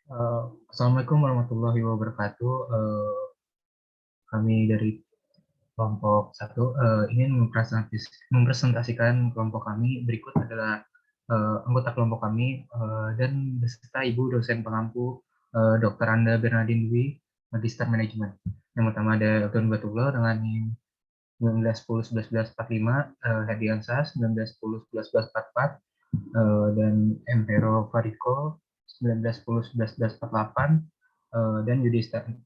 Assalamualaikum warahmatullahi wabarakatuh. Kami dari kelompok satu ingin mempresentasikan kelompok kami. Berikut adalah anggota kelompok kami dan beserta Ibu dosen pengampu Dr. Anda Bernardin Dwi, Magister Manajemen. Yang pertama ada Elton Batullah dengan NIM 1910-11-45, Hediansah 1910-11-44, dan M. Hero Fariko 1910-11-48, dan Yudi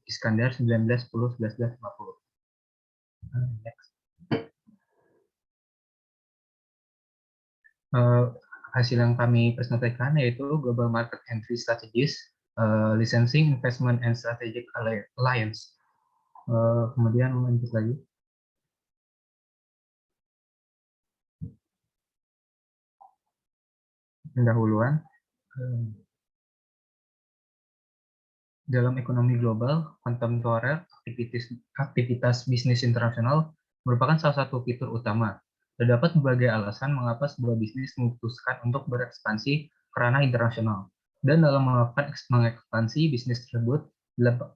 Iskandar 1910-11-50. Hasil yang kami presentasikan yaitu Global Market Entry Strategies, Licensing, Investment, and Strategic Alliance. Kemudian lanjut lagi. Pendahuluan. Dalam ekonomi global, kontemporer, aktivitas bisnis internasional merupakan salah satu fitur utama. Terdapat berbagai alasan mengapa sebuah bisnis memutuskan untuk berekspansi ke ranah internasional. Dan dalam melakukan mengekspansi bisnis tersebut,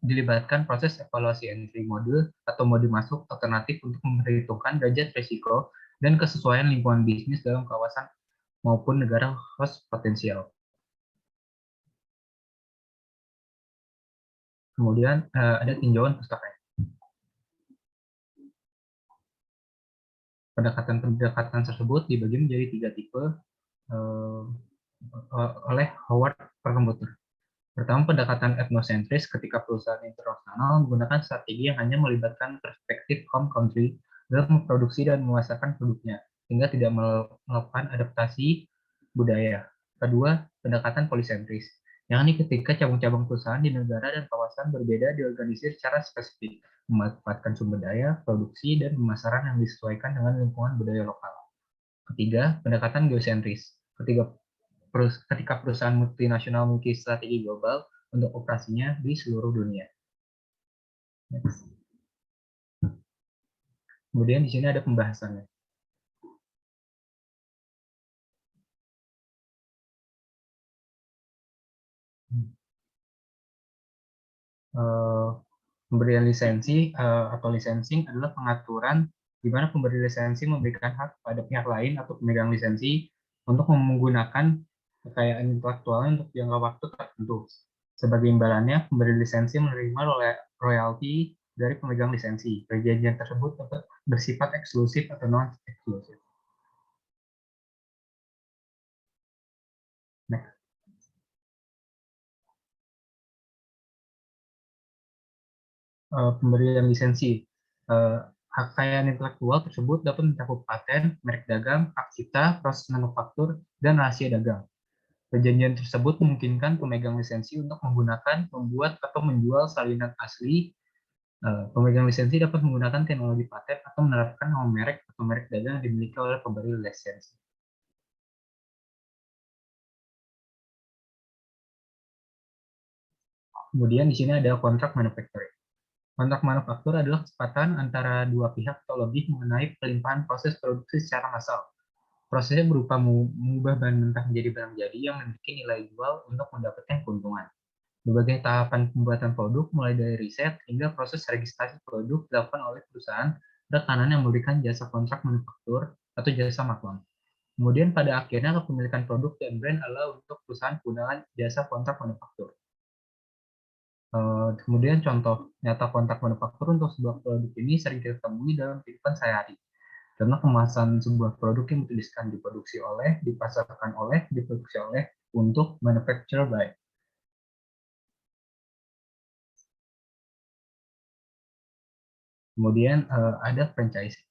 dilibatkan proses evaluasi entry mode atau mode masuk alternatif untuk memperhitungkan derajat risiko dan kesesuaian lingkungan bisnis dalam kawasan maupun negara host potensial. Kemudian ada tinjauan pustaka. Pendekatan tersebut dibagi menjadi 3 tipe oleh Howard Perlmutter. Pertama, pendekatan etnosentris ketika perusahaan internasional menggunakan strategi yang hanya melibatkan perspektif home country dalam memproduksi dan memasarkan produknya, sehingga tidak melakukan adaptasi budaya. Kedua, pendekatan polisentris, yakni ketika cabang-cabang perusahaan di negara dan kawasan berbeda diorganisir secara spesifik, memanfaatkan sumber daya, produksi, dan pemasaran yang disesuaikan dengan lingkungan budaya lokal. Ketiga, pendekatan geosentris, ketika perusahaan multinasional memiliki strategi global untuk operasinya di seluruh dunia. Next. Kemudian di sini ada pembahasannya. Pemberian lisensi atau licensing adalah pengaturan di mana pemberi lisensi memberikan hak pada pihak lain atau pemegang lisensi untuk menggunakan kekayaan intelektualnya untuk jangka waktu tertentu. Sebagai imbalannya, pemberi lisensi menerima royalti dari pemegang lisensi. Perjanjian tersebut dapat bersifat eksklusif atau non-eksklusif. Next. Pemberian lisensi. Hak kekayaan intelektual tersebut dapat mencakup paten, merek dagang, hak cipta, proses manufaktur, dan rahasia dagang. Perjanjian tersebut memungkinkan pemegang lisensi untuk menggunakan, membuat, atau menjual salinan asli. Pemegang lisensi dapat menggunakan teknologi paten atau menerapkan nama merek atau merek dagang yang dimiliki oleh pemberi lisensi. Kemudian di sini ada kontrak manufacturing. Kontrak manufaktur adalah kesepakatan antara dua pihak atau lebih mengenai pelimpahan proses produksi secara massal. Prosesnya berupa mengubah bahan mentah menjadi barang jadi yang memiliki nilai jual untuk mendapatkan keuntungan. Berbagai tahapan pembuatan produk, mulai dari riset hingga proses registrasi produk, dilakukan oleh perusahaan rekanan yang memberikan jasa kontrak manufaktur atau jasa maklum. Kemudian pada akhirnya kepemilikan produk dan brand adalah untuk perusahaan penggunaan jasa kontrak manufaktur. Kemudian contoh nyata kontrak manufaktur untuk sebuah produk ini sering kita temui dalam kehidupan sehari. Karena kemasan sebuah produk yang dituliskan diproduksi oleh, dipasarkan oleh, diproduksi oleh, untuk manufacture by. Kemudian ada franchising.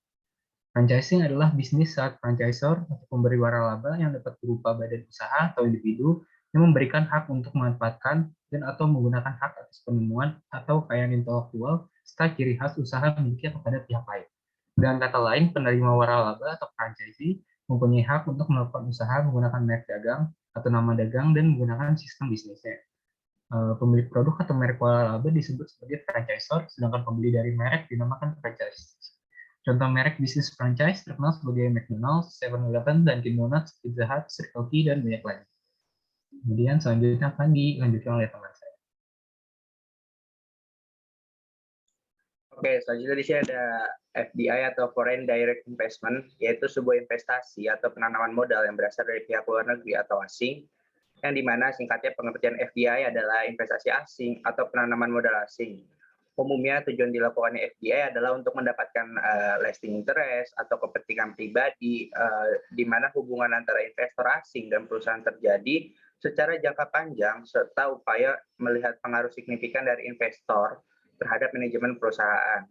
Franchising adalah bisnis saat franchisor atau pemberi waralaba yang dapat berupa badan usaha atau individu yang memberikan hak untuk memanfaatkan dan atau menggunakan hak atas penemuan atau kekayaan intelektual serta ciri khas usaha miliknya kepada pihak lain. Dengan kata lain, penerima waralaba atau franchisee mempunyai hak untuk melakukan usaha menggunakan merek dagang atau nama dagang dan menggunakan sistem bisnisnya. Pemilik produk atau merek waralaba disebut sebagai franchisor, sedangkan pembeli dari merek dinamakan franchise. Contoh merek bisnis franchise terkenal sebagai McDonald's, 7-Eleven, Dunkin' Donuts, Pizza Hut, Circle K, dan banyak lain. Kemudian selanjutnya akan dilanjutkan oleh teman saya. Oke, selanjutnya di sini ada FDI atau Foreign Direct Investment, yaitu sebuah investasi atau penanaman modal yang berasal dari pihak luar negeri atau asing, yang dimana singkatnya pengertian FDI adalah investasi asing atau penanaman modal asing. Umumnya tujuan dilakukannya FDI adalah untuk mendapatkan lasting interest atau kepentingan pribadi, di mana hubungan antara investor asing dan perusahaan terjadi secara jangka panjang serta upaya melihat pengaruh signifikan dari investor terhadap manajemen perusahaan.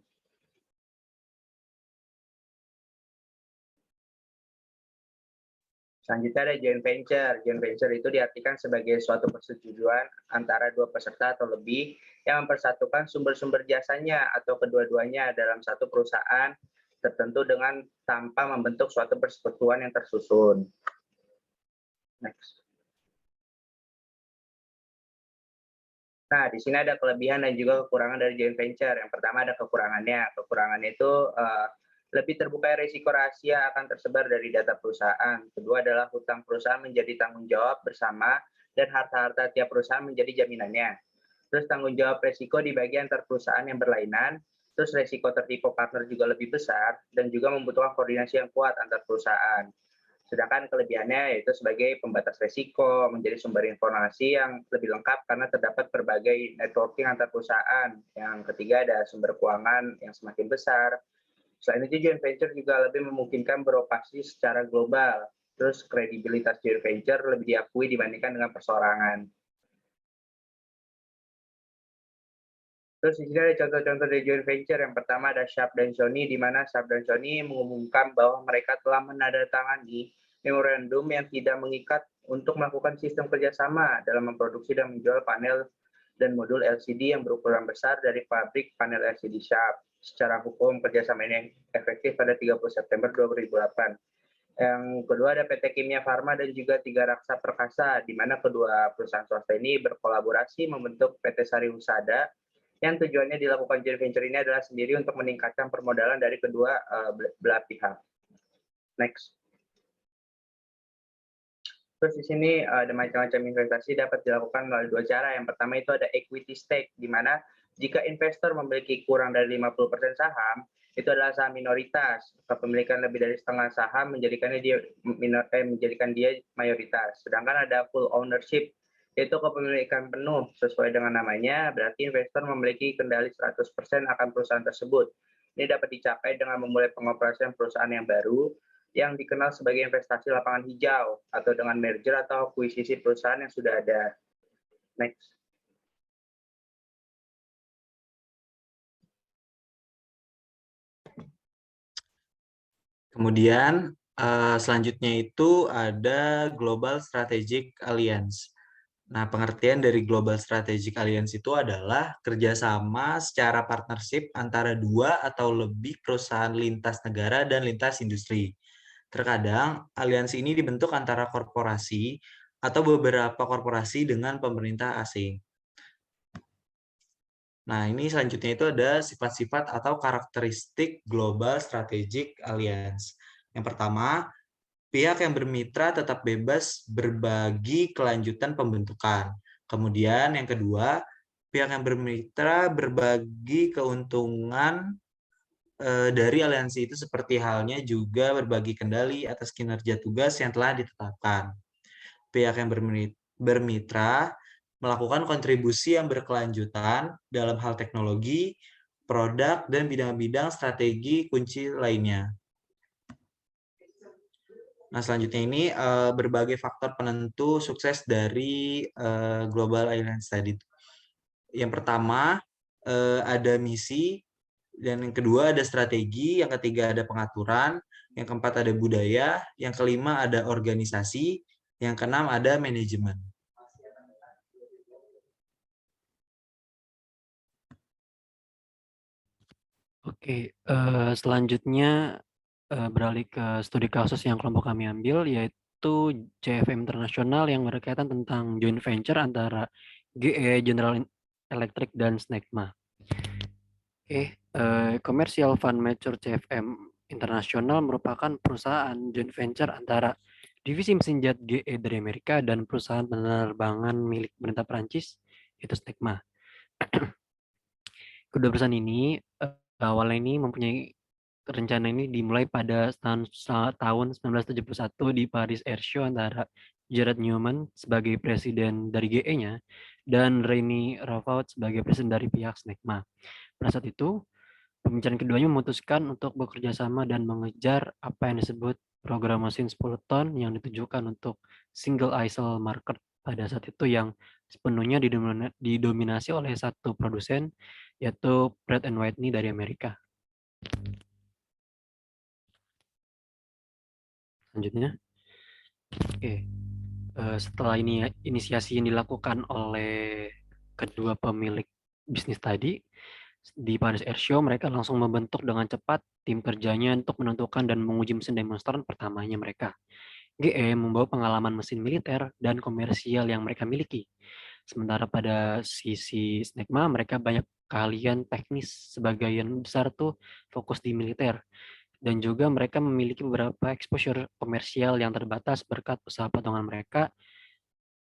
Selanjutnya ada joint venture. Joint venture itu diartikan sebagai suatu persetujuan antara dua peserta atau lebih yang mempersatukan sumber-sumber jasanya atau kedua-duanya dalam satu perusahaan tertentu dengan tanpa membentuk suatu persekutuan yang tersusun. Next. Nah, di sini ada kelebihan dan juga kekurangan dari joint venture. Yang pertama ada kekurangannya. Kekurangannya itu lebih terbuka risiko rahasia akan tersebar dari data perusahaan. Kedua adalah hutang perusahaan menjadi tanggung jawab bersama dan harta-harta tiap perusahaan menjadi jaminannya. Terus tanggung jawab risiko dibagi antar perusahaan yang berlainan. Terus risiko tertipu partner juga lebih besar dan juga membutuhkan koordinasi yang kuat antar perusahaan. Sedangkan kelebihannya yaitu sebagai pembatas risiko, menjadi sumber informasi yang lebih lengkap karena terdapat berbagai networking antar perusahaan. Yang ketiga ada sumber keuangan yang semakin besar. Selain itu joint venture juga lebih memungkinkan beroperasi secara global. Terus kredibilitas joint venture lebih diakui dibandingkan dengan perseorangan. Terus di sini ada contoh-contoh dari joint venture. Yang pertama ada Sharp dan Sony, di mana Sharp dan Sony mengumumkan bahwa mereka telah menandatangani memorandum yang tidak mengikat untuk melakukan sistem kerjasama dalam memproduksi dan menjual panel dan modul LCD yang berukuran besar dari pabrik panel LCD Sharp. Secara hukum, kerjasama ini efektif pada 30 September 2008. Yang kedua ada PT Kimia Farma dan juga Tiga Raksa Perkasa, di mana kedua perusahaan swasta ini berkolaborasi membentuk PT Sari Husada, yang tujuannya dilakukan joint venture ini adalah sendiri untuk meningkatkan permodalan dari kedua belah pihak. Next. Terus di sini ada macam-macam investasi dapat dilakukan melalui dua cara. Yang pertama itu ada equity stake, di mana jika investor memiliki kurang dari 50% saham, itu adalah saham minoritas. Kepemilikan lebih dari setengah saham menjadikan dia mayoritas. Sedangkan ada full ownership, yaitu kepemilikan penuh sesuai dengan namanya, berarti investor memiliki kendali 100% akan perusahaan tersebut. Ini dapat dicapai dengan memulai pengoperasian perusahaan yang baru, yang dikenal sebagai investasi lapangan hijau, atau dengan merger atau akuisisi perusahaan yang sudah ada. Next. Kemudian selanjutnya itu ada Global Strategic Alliance. Nah, pengertian dari Global Strategic Alliance itu adalah kerjasama secara partnership antara dua atau lebih perusahaan lintas negara dan lintas industri. Terkadang, aliansi ini dibentuk antara korporasi atau beberapa korporasi dengan pemerintah asing. Nah, ini selanjutnya itu ada sifat-sifat atau karakteristik Global Strategic Alliance. Yang pertama, pihak yang bermitra tetap bebas berbagi kelanjutan pembentukan. Kemudian yang kedua, pihak yang bermitra berbagi keuntungan dari aliansi itu seperti halnya juga berbagi kendali atas kinerja tugas yang telah ditetapkan. Pihak yang bermitra melakukan kontribusi yang berkelanjutan dalam hal teknologi, produk, dan bidang-bidang strategi kunci lainnya. Nah, selanjutnya ini berbagai faktor penentu sukses dari Global Alliance tadi. Yang pertama ada misi, dan yang kedua ada strategi, yang ketiga ada pengaturan, yang keempat ada budaya, yang kelima ada organisasi, yang keenam ada manajemen. Oke, selanjutnya beralih ke studi kasus yang kelompok kami ambil, yaitu JFM Internasional yang berkaitan tentang joint venture antara GE, General Electric, dan Snecma. Oke, Commercial Fund Mature CFM Internasional merupakan perusahaan joint venture antara divisi mesin jet GE dari Amerika dan perusahaan penerbangan milik pemerintah Prancis, yaitu Snecma. Kedua perusahaan ini Awalnya ini rencana ini dimulai pada tahun 1971 di Paris Air Show antara Gerard Newman sebagai presiden dari GE-nya dan Reni Ravaud sebagai presiden dari pihak SNECMA. Pada saat itu, pembicaraan keduanya memutuskan untuk bekerja sama dan mengejar apa yang disebut program mesin 10 ton yang ditujukan untuk single aisle market pada saat itu yang sepenuhnya didominasi oleh satu produsen, yaitu Pratt & Whitney dari Amerika. Selanjutnya, setelah ini inisiasi yang dilakukan oleh kedua pemilik bisnis tadi, di Paris Air Show mereka langsung membentuk dengan cepat tim kerjanya untuk menentukan dan menguji mesin demonstran pertamanya mereka. GE membawa pengalaman mesin militer dan komersial yang mereka miliki. Sementara pada sisi SNECMA mereka banyak keahlian teknis, sebagian besar tuh fokus di militer. Dan juga mereka memiliki beberapa exposure komersial yang terbatas berkat usaha potongan mereka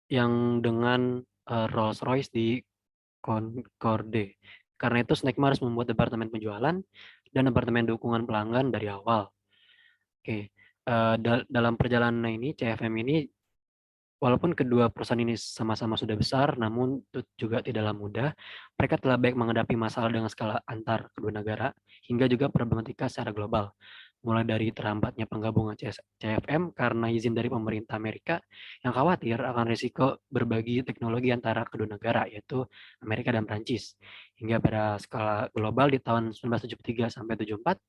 yang dengan Rolls-Royce di Concorde. Karena itu SNECMA harus membuat departemen penjualan dan departemen dukungan pelanggan dari awal. Dalam perjalanan ini CFM ini walaupun kedua perusahaan ini sama-sama sudah besar, namun itu juga tidaklah mudah. Mereka telah baik menghadapi masalah dengan skala antar kedua negara, hingga juga problematika secara global. Mulai dari terhambatnya penggabungan CFM karena izin dari pemerintah Amerika yang khawatir akan risiko berbagi teknologi antara kedua negara, yaitu Amerika dan Prancis. Hingga pada skala global di tahun 1973 sampai 74,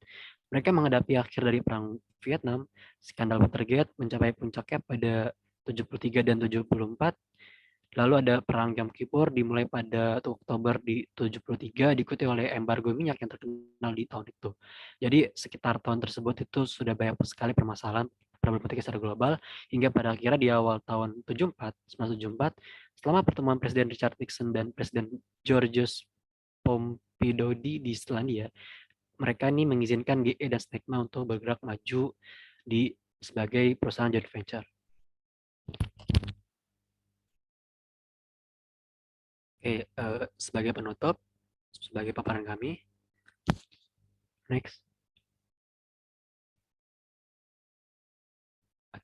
mereka menghadapi akhir dari Perang Vietnam, skandal Watergate mencapai puncaknya pada 73 dan 74. Lalu ada Perang Yom Kippur dimulai pada 1 Oktober di 73 diikuti oleh embargo minyak yang terkenal di tahun itu. Jadi sekitar tahun tersebut itu sudah banyak sekali permasalahan problematika secara global hingga pada akhirnya di awal tahun 1974 selama pertemuan Presiden Richard Nixon dan Presiden Georges Pompidou di Selandia, mereka ini mengizinkan GE dan SNECMA untuk bergerak maju sebagai perusahaan joint venture. Sebagai penutup, sebagai paparan kami, next.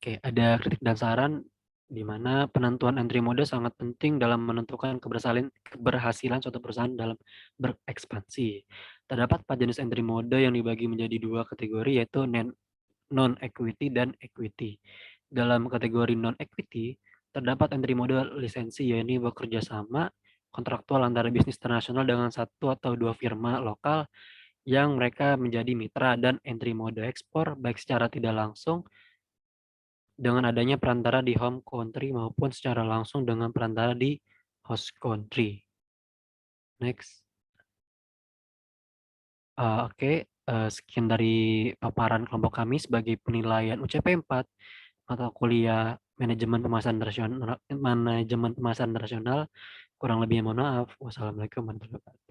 Ada kritik dan saran di mana penentuan entry mode sangat penting dalam menentukan keberhasilan suatu perusahaan dalam berekspansi. Terdapat 4 jenis entry mode yang dibagi menjadi 2 kategori, yaitu non-equity dan equity. Dalam kategori non-equity, terdapat entry mode lisensi, yaitu bekerja sama kontraktual antara bisnis internasional dengan 1 atau 2 firma lokal yang mereka menjadi mitra, dan entry mode ekspor baik secara tidak langsung dengan adanya perantara di home country maupun secara langsung dengan perantara di host country. Next. Sekian dari paparan kelompok kami sebagai penilaian UCP 4 atau kuliah manajemen pemasaran internasional. Kurang lebihnya mohon maaf. Wassalamualaikum warahmatullahi wabarakatuh.